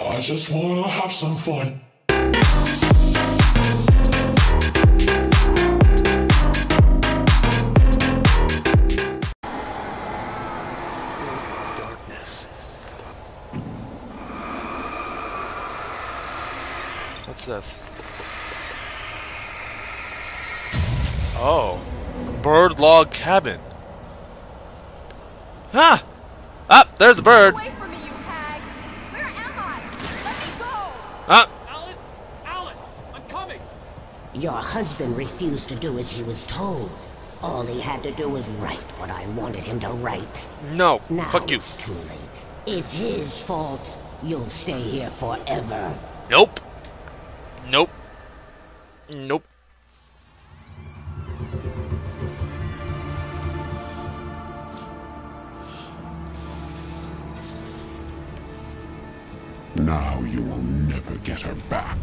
I just wanna have some fun. Darkness. What's this? Oh. Bird log cabin. Ah! Ah! There's a bird! Away from me, you hag! Where am I? Let me go! Ah! Alice! Alice! I'm coming! Your husband refused to do as he was told. All he had to do was write what I wanted him to write. No. Now Fuck you. it's too late. It's his fault. You'll stay here forever. Nope. Nope. Nope. Now you will never get her back.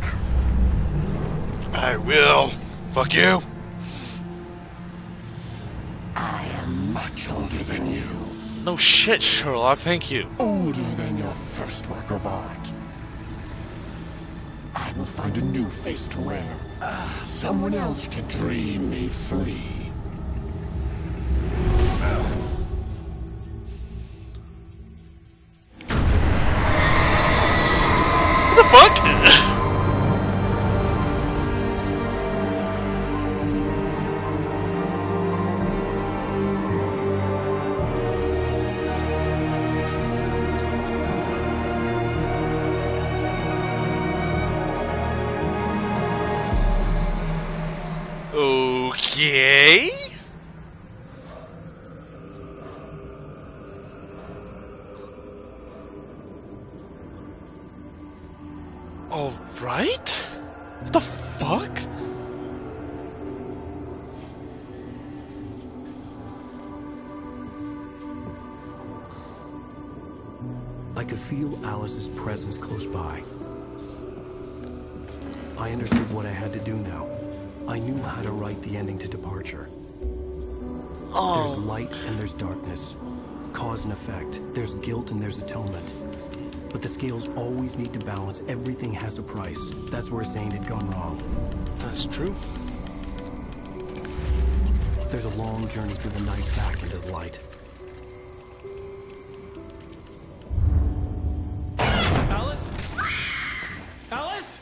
I will. Fuck you. I am much older than you. No shit, Sherlock. Thank you. Older than your first work of art. I will find a new face to wear. Someone else to dream me free. What the fuck? Okay. All right. What the fuck? I could feel Alice's presence close by. I understood what I had to do now. I knew how to write the ending to Departure. There's light and there's darkness. Cause and effect. There's guilt and there's atonement. But the scales always need to balance. Everything has a price. That's where Zane had gone wrong. That's true. There's a long journey through the night back into the light. Alice? Alice?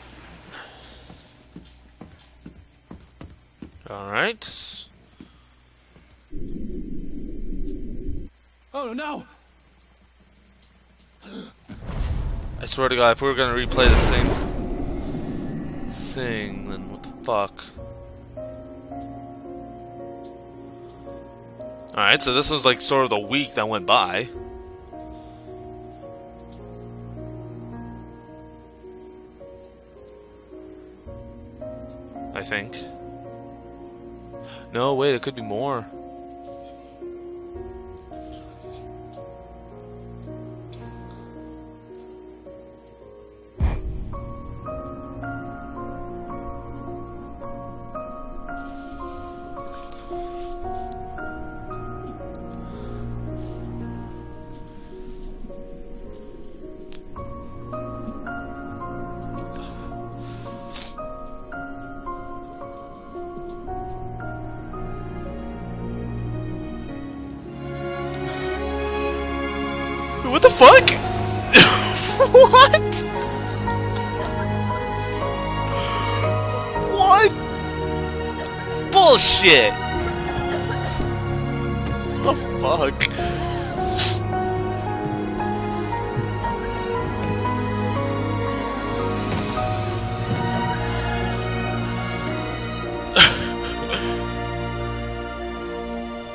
All right. Oh no! I swear to God, if we were gonna replay the same thing, then what the fuck? Alright, so this was like sort of the week that went by. I think. No, wait, it could be more. What the fuck? What? What? Bullshit. What the fuck?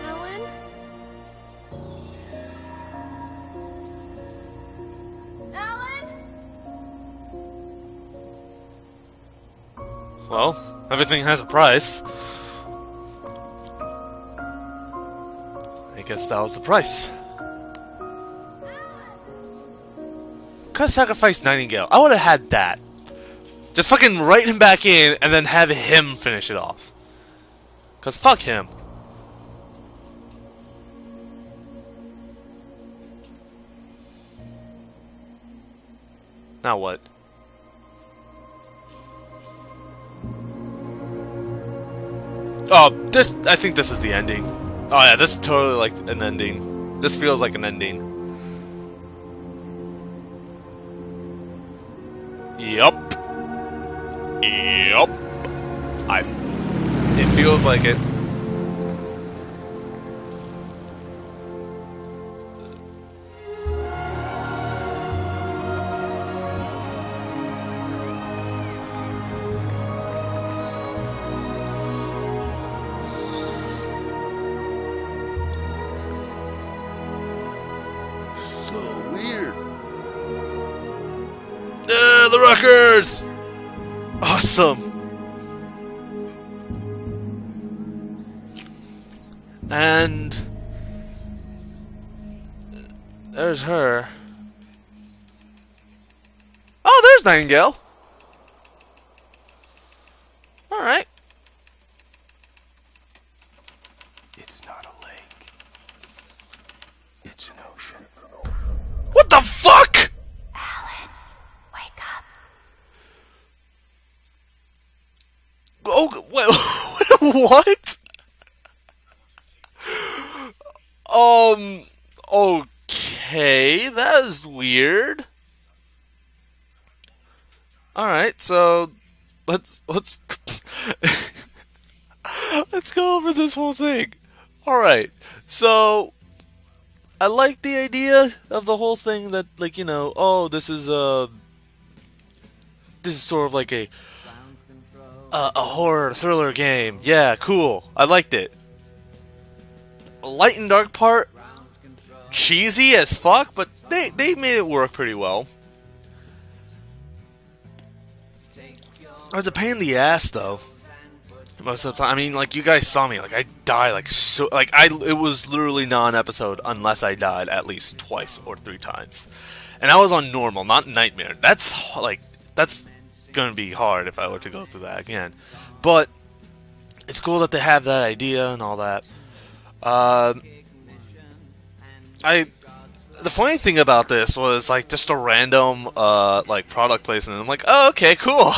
Alan? Alan? Well, everything has a price. I guess that was the price. Could sacrifice Nightingale. I would have had that. Just fucking write him back in and then have him finish it off. Cause fuck him. Now what? Oh, this. I think this is the ending. Oh yeah, this is totally like an ending. This feels like an ending. Yup. Yup. It feels like it. The Ruckers! Awesome! And there's her. Oh, there's Nightingale! Alright. It's not a lake. It's an ocean. What the fuck?! Oh, wait, what? Okay, that is weird. Alright, so let's let's go over this whole thing. Alright, so I like the idea of the whole thing that, like, you know, oh, this is sort of like a horror thriller game. Yeah, cool. I liked it. Light and dark part, cheesy as fuck, but they made it work pretty well. It was a pain in the ass though. Most of the time, I mean, like, you guys saw me, like, I died, like, so, like, it was literally not an episode unless I died at least twice or 3 times. And I was on normal, not nightmare. That's gonna be hard if I were to go through that again, but it's cool that they have that idea and all that. The funny thing about this was, like, just a random like product placement. I'm like, oh, okay, cool.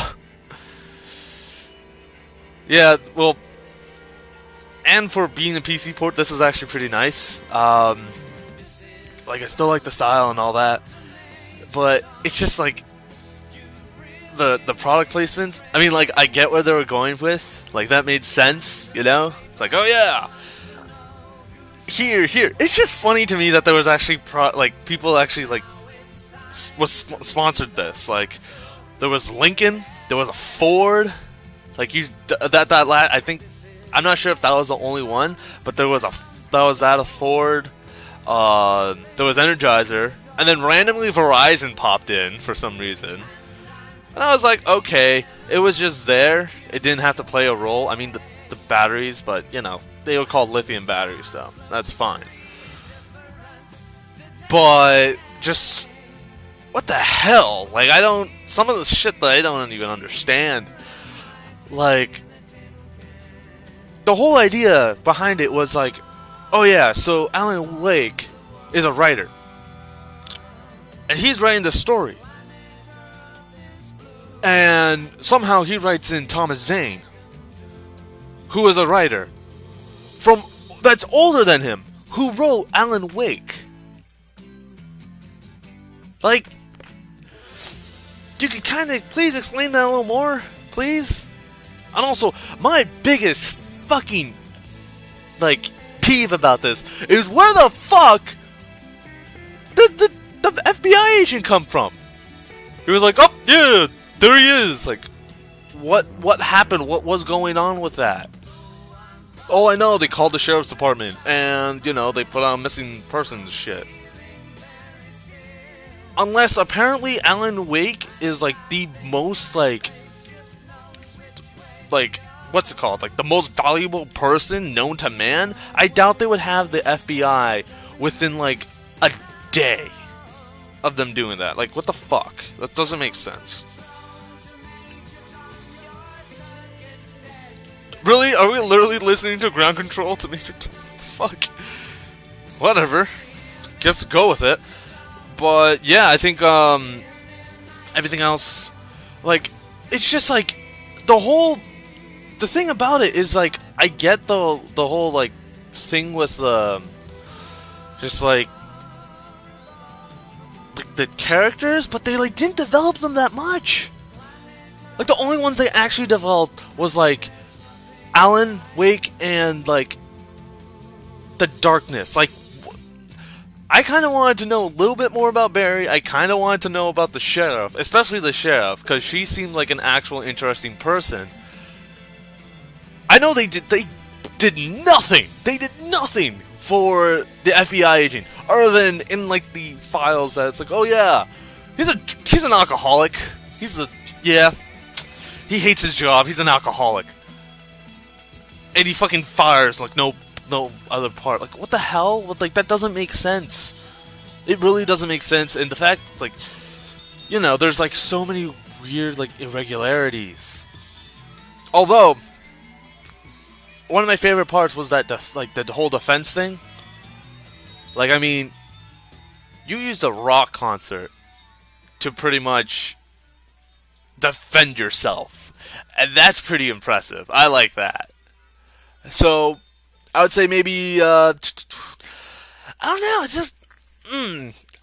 Yeah, well, and for being a PC port, this is actually pretty nice. Like, I still like the style and all that, but it's just like the product placements. I mean, like, I get where they were going with, like, that made sense, you know? It's like, oh yeah, here. It's just funny to me that there was actually people actually, like, sponsored this. Like, there was Lincoln, there was a Ford, like, I think, I'm not sure if that was the only one, but there was a Ford, there was Energizer, and then randomly Verizon popped in for some reason. And I was like, okay, it was just there. It didn't have to play a role. I mean, the batteries, but, you know, they were called lithium batteries, so that's fine. But just, what the hell? Like, some of the shit that I don't even understand. Like, the whole idea behind it was like, oh yeah, so Alan Wake is a writer. And he's writing the story. And somehow he writes in Thomas Zane, who is a writer that's older than him, who wrote Alan Wake. Like, you could kind of please explain that a little more, please? And also, my biggest fucking, like, peeve about this is where the fuck did the FBI agent come from? He was like, oh yeah, there he is. Like, what happened? What was going on with that? Oh, I know, they called the sheriff's department, and, you know, they put on missing persons shit. Unless, apparently, Alan Wake is, like, the most, like, what's it called? Like, the most valuable person known to man? I doubt they would have the FBI within, like, a day of them doing that. Like, what the fuck? That doesn't make sense. Really? Are we literally listening to Ground Control to Major Tom? Fuck. Whatever. Guess go with it. But, yeah, I think, everything else, like, it's just like the thing about it is like I get the whole like thing with just like the characters, but they like didn't develop them that much. Like the only ones they actually developed was like Alan Wake and like the darkness. Like I kind of wanted to know a little bit more about Barry. I kind of wanted to know about the sheriff, especially the sheriff, because she seemed like an actual interesting person. I know they did nothing. They did nothing for the FBI agent, other than in like the files that it's like, oh yeah, he's an alcoholic. He hates his job. He's an alcoholic, and he fucking fires like no other part. Like, what the hell? Like, that doesn't make sense. It really doesn't make sense. And the fact, like, you know, there's like so many weird like irregularities. Although, one of my favorite parts was that the whole defense thing. Like, I mean, you used a rock concert to pretty much defend yourself, and that's pretty impressive. I like that. So I would say maybe, I don't know, it's just,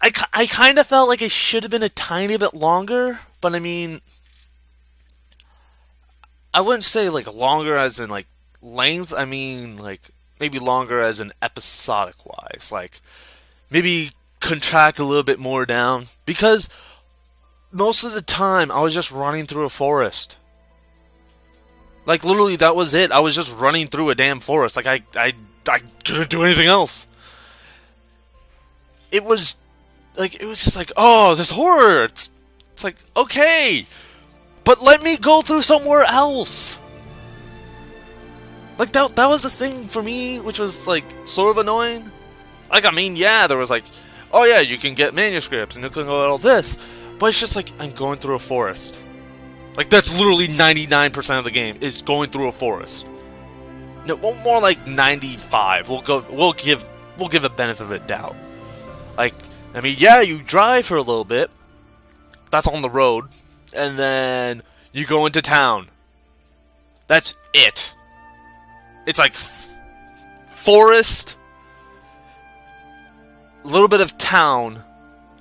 I kind of felt like it should have been a tiny bit longer, but I mean, I wouldn't say, like, longer as in, like, length. I mean, like, maybe longer as in episodic-wise. Like, maybe contract a little bit more down, because most of the time, I was just running through a forest. Like, literally, that was it. I was just running through a damn forest. Like, I couldn't do anything else. It was just like, oh, there's horror. It's like, okay, but let me go through somewhere else. Like, that was the thing for me, which was, like, sort of annoying. Like, I mean, yeah, there was, like, oh, yeah, you can get manuscripts, and you can go all this. But it's just like, I'm going through a forest. Like, that's literally 99% of the game, is going through a forest. No, more like 95. We'll give a benefit of a doubt. Like, I mean, yeah, you drive for a little bit. That's on the road. And then you go into town. That's it. It's like forest, a little bit of town.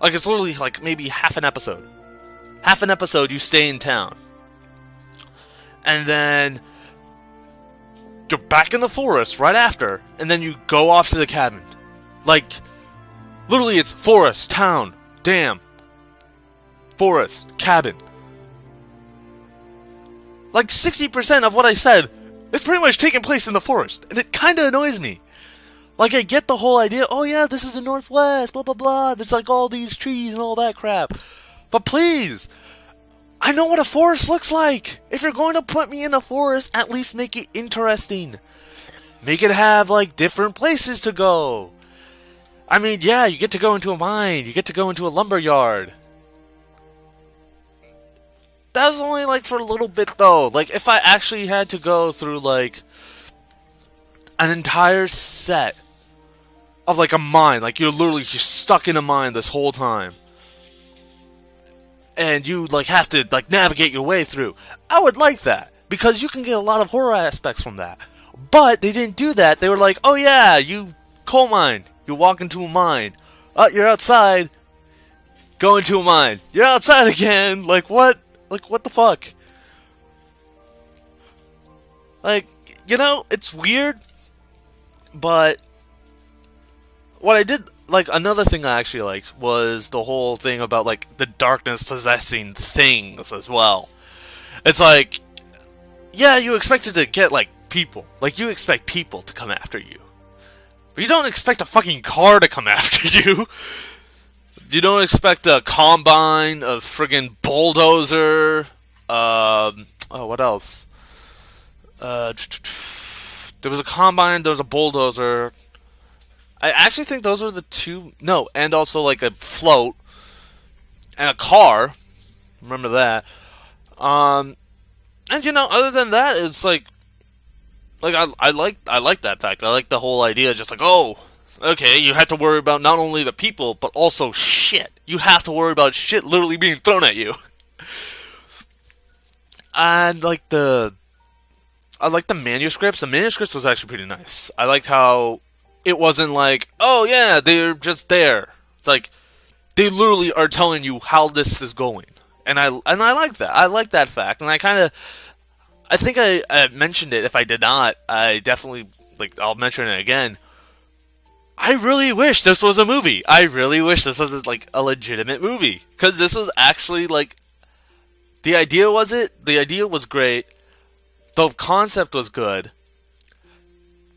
Like, it's literally like maybe half an episode. Half an episode, you stay in town. And then you're back in the forest right after. And then you go off to the cabin. Like, literally it's forest, town, dam, forest, cabin. Like 60% of what I said is pretty much taking place in the forest. And it kind of annoys me. Like, I get the whole idea, oh yeah, this is the Northwest, blah blah blah, there's like all these trees and all that crap. But please, I know what a forest looks like. If you're going to put me in a forest, at least make it interesting. Make it have, like, different places to go. I mean, yeah, you get to go into a mine, you get to go into a lumber yard. That was only, like, for a little bit, though. Like, if I actually had to go through, like, an entire set of, like, a mine, like, you're literally just stuck in a mine this whole time, and you, like, have to, like, navigate your way through, I would like that, because you can get a lot of horror aspects from that. But they didn't do that. They were like, oh yeah, you coal mine, you walk into a mine, you're outside, go into a mine, you're outside again. Like, what? Like, what the fuck? Like, you know, it's weird, but what I did, like, another thing I actually liked was the whole thing about, like, the darkness possessing things as well. It's like, yeah, you expected to get, like, people. Like, you expect people to come after you. But you don't expect a fucking car to come after you. You don't expect a combine, a friggin' bulldozer, oh, what else? There was a combine, there was a bulldozer. I actually think those are the two, no, and also like a float, and a car, remember that. And you know, other than that, it's like I like that fact. I like the whole idea, just like, oh, okay, you have to worry about not only the people, but also shit. You have to worry about shit literally being thrown at you. And I like the manuscripts. The manuscripts was actually pretty nice. I liked how it wasn't like, oh yeah, they're just there. It's like they literally are telling you how this is going, and I like that. I like that fact, and I think I mentioned it. If I did not, I definitely I'll mention it again. I really wish this was a movie. I really wish this was like a legitimate movie, because this was actually like the idea was it. The idea was great. The concept was good.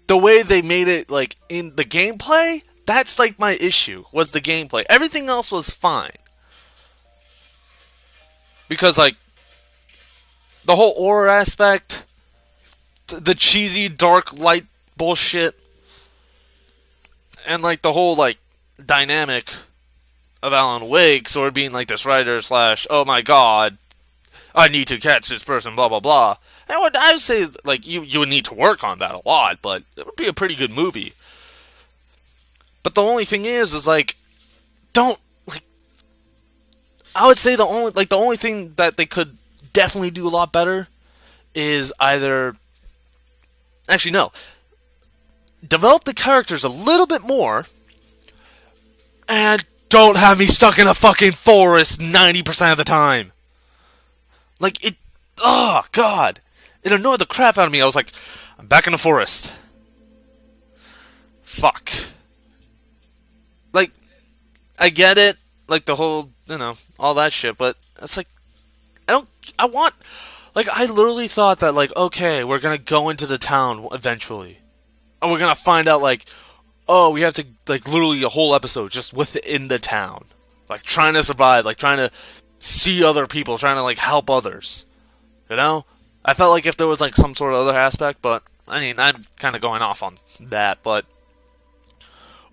The way they made it, like, in the gameplay, that's, like, my issue, was the gameplay. Everything else was fine. Because, like, the whole horror aspect, the cheesy, dark light bullshit, and, like, the whole, like, dynamic of Alan Wake sort of being, like, this writer / oh my god, I need to catch this person, blah, blah, blah. I would say, like, you would need to work on that a lot, but it would be a pretty good movie. But the only thing is like, don't, like, I would say the only thing that they could definitely do a lot better is either, actually no, develop the characters a little bit more, and don't have me stuck in a fucking forest 90% of the time. Like, it, oh god. It annoyed the crap out of me. I was like, I'm back in the forest. Fuck. Like, I get it. Like, the whole, all that shit. But it's like, I literally thought that, like, okay, we're gonna go into the town eventually. And we're gonna find out, like, oh, we have to, like, literally a whole episode just within the town. Like, trying to survive. Like, trying to see other people. Trying to, like, help others. You know? I felt like if there was, like, some sort of other aspect, but, I mean, I'm kind of going off on that, but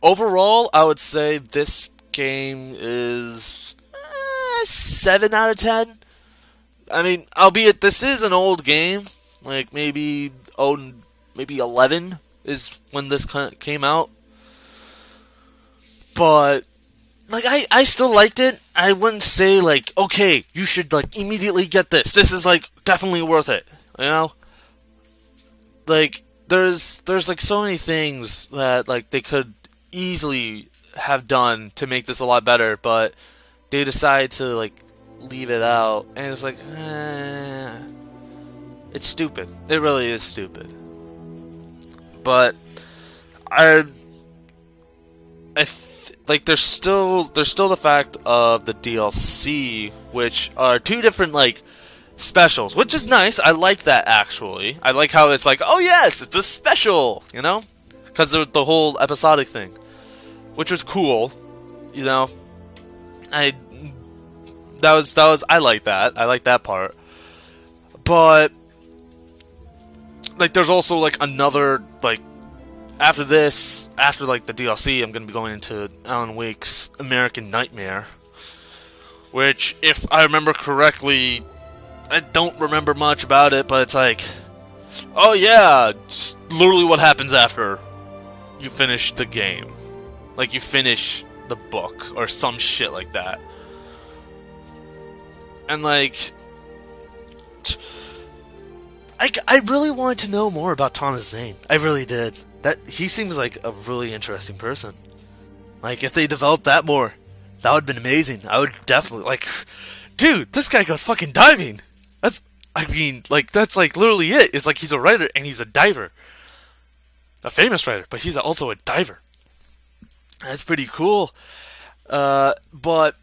overall, I would say this game is 7 out of 10. I mean, albeit this is an old game, like, maybe 11 is when this came out, but, like, I still liked it. I wouldn't say, like, okay, you should, like, immediately get this. This is, like, definitely worth it, you know? Like, there's like, so many things that, like, they could easily have done to make this a lot better, but they decide to, like, leave it out, and it's like, it's stupid. It really is stupid. But, like, there's still the fact of the DLC, which are 2 different, like, specials, which is nice. I like that, actually. I like how it's like, oh yes, it's a special, you know? Because of the whole episodic thing, which was cool, you know? I like that. I like that part. But, like, there's also, like, another, like, after like the DLC, I'm gonna be going into Alan Wake's American Nightmare, which, if I remember correctly, I don't remember much about it, but it's like, oh yeah, it's literally what happens after you finish the game. Like, you finish the book, or some shit like that. And, like, I really wanted to know more about Thomas Zane. I really did. He seems like a really interesting person. Like, if they developed that more, that would have been amazing. I would definitely, like, dude, this guy goes fucking diving. That's like literally it. It's like he's a writer and he's a diver. A famous writer, but he's also a diver. That's pretty cool. But,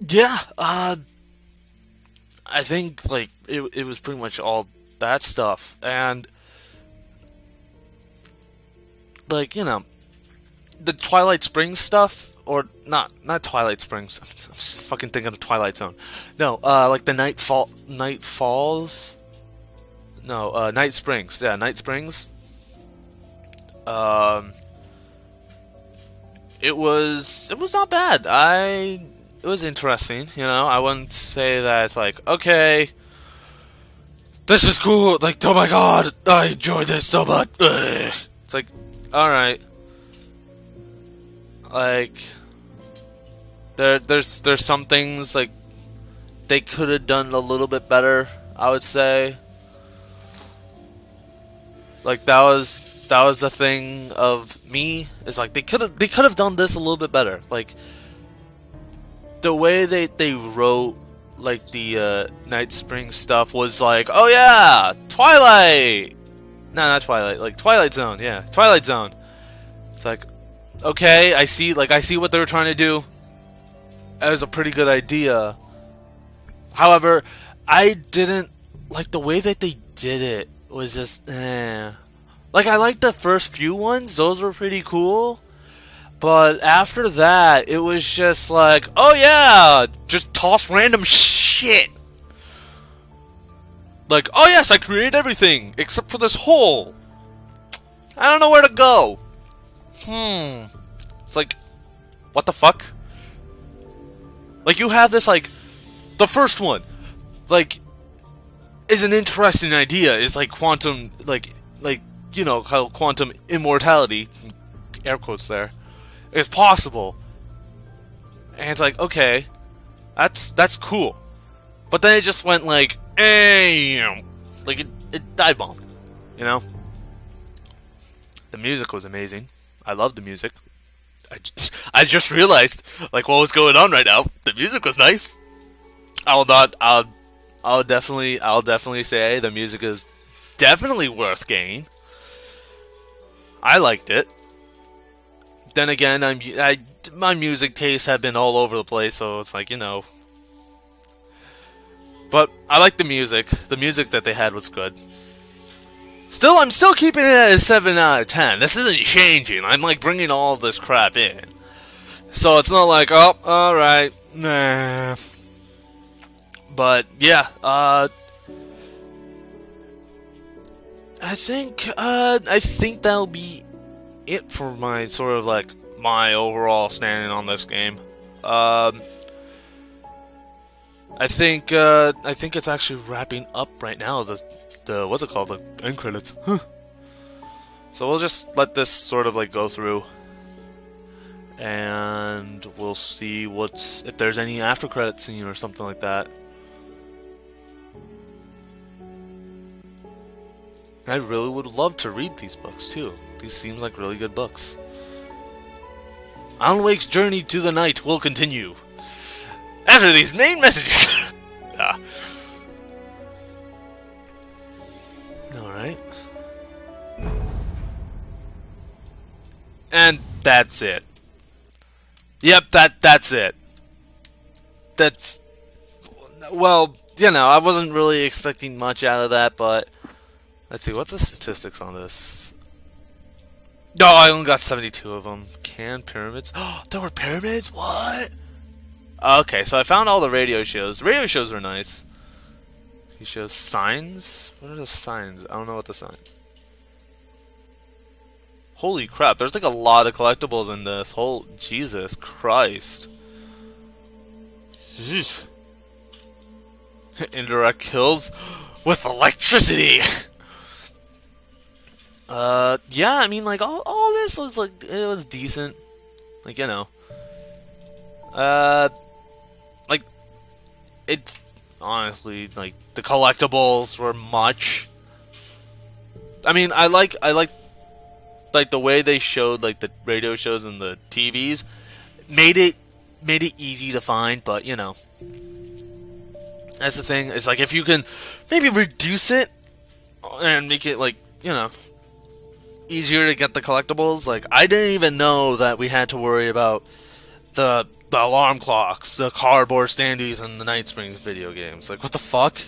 yeah, I think, like, it was pretty much all that stuff. And, like, you know, the Twilight Springs stuff, or not Twilight Springs. I'm just fucking thinking of Twilight Zone. No, like the Night Falls. No, Night Springs. Yeah, Night Springs. It was not bad. It was interesting. You know, I wouldn't say that it's like, okay, this is cool. Like, oh my god, I enjoyed this so much. Ugh. It's like, alright. Like, there's some things, like, they could have done a little bit better. I would say. Like that was the thing of me. Is like they could have done this a little bit better. Like the way they wrote like the Night Spring stuff was like, oh yeah, Twilight. No, not Twilight. Like Twilight Zone. Yeah, Twilight Zone. It's like, okay, I see what they were trying to do. It was a pretty good idea. However, I didn't like the way that they did it. Was just like I liked the first few ones; those were pretty cool. But after that, it was just like, oh yeah, just toss random shit. Like, oh yes, I created everything except for this hole. I don't know where to go. It's like, what the fuck? Like you have this like, the first one, like, is an interesting idea. It's like quantum, like you know how quantum immortality, air quotes there, is possible. And it's like, okay, that's cool. But then it just went like, like it dive bombed, you know. The music was amazing. I loved the music. I just realized like what was going on right now. The music was nice. I'll definitely say the music is definitely worth getting. I liked it. Then again, my music tastes have been all over the place, so it's like, you know. But I like the music. The music that they had was good. I'm still keeping it at a 7 out of 10. This isn't changing. I'm like bringing all of this crap in. So it's not like, oh, alright, nah. But yeah, I think that'll be it for my sort of like my overall standing on this game. I think it's actually wrapping up right now. The what's it called? The end credits. So we'll just let this sort of like go through, and we'll see if there's any after credit scene or something like that. I really would love to read these books too. These seem like really good books. Alan Wake's journey to the night will continue after these main messages. Alright. And that's it. Yep, that's it. That's... Well, you know, I wasn't really expecting much out of that, but... Let's see, what's the statistics on this? No, I only got 72 of them. Canned pyramids? Oh, there were pyramids? What? Okay, so I found all the radio shows. Radio shows are nice. He shows signs? What are the signs? I don't know what the sign. Holy crap, there's like a lot of collectibles in this. Jesus Christ. Indirect kills with electricity. Yeah, I mean, like, all this was, like, it was decent. Like, you know. Like, it's, honestly, like, the collectibles were much. I mean, I like, the way they showed, like, the radio shows and the TVs. Made it easy to find, but, you know. That's the thing, it's like, if you can maybe reduce it and make it, like, you know, easier to get the collectibles. Like, I didn't even know that we had to worry about the alarm clocks, the cardboard standees, and the Night Springs video games. Like, what the fuck?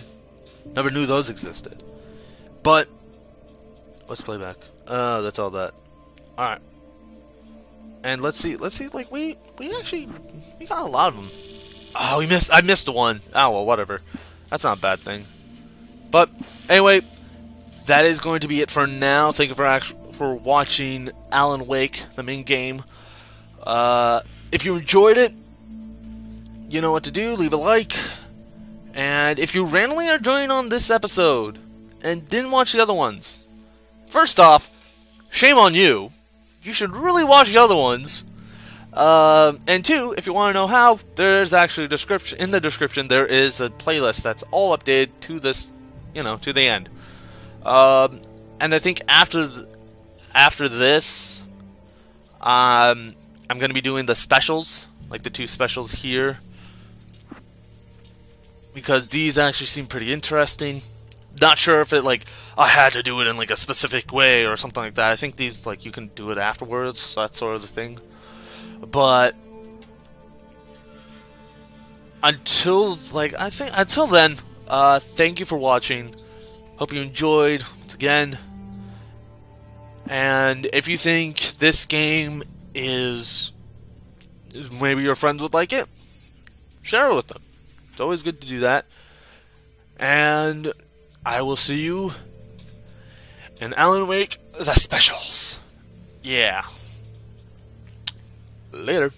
Never knew those existed. But let's play back. That's all that. Alright. And let's see, like, we got a lot of them. Oh, I missed one. Oh, well, whatever. That's not a bad thing. But, anyway, that is going to be it for now. Thank you for watching Alan Wake, the main game. If you enjoyed it, you know what to do. Leave a like. And if you randomly are joining on this episode and didn't watch the other ones, first off, shame on you. You should really watch the other ones. And two, if you want to know how, there's actually a description. In the description, there is a playlist that's all updated to this you know, to the end. And I think after this, I'm gonna be doing the specials, like the 2 specials here, because these actually seem pretty interesting. Not sure if it, like, I had to do it in, like, a specific way or something like that. I think these, like, you can do it afterwards, so that's sort of the thing. But until then, thank you for watching. Hope you enjoyed once again. And if you think this game is maybe your friends would like it, share it with them. It's always good to do that. And I will see you in Alan Wake the specials. Yeah. Later.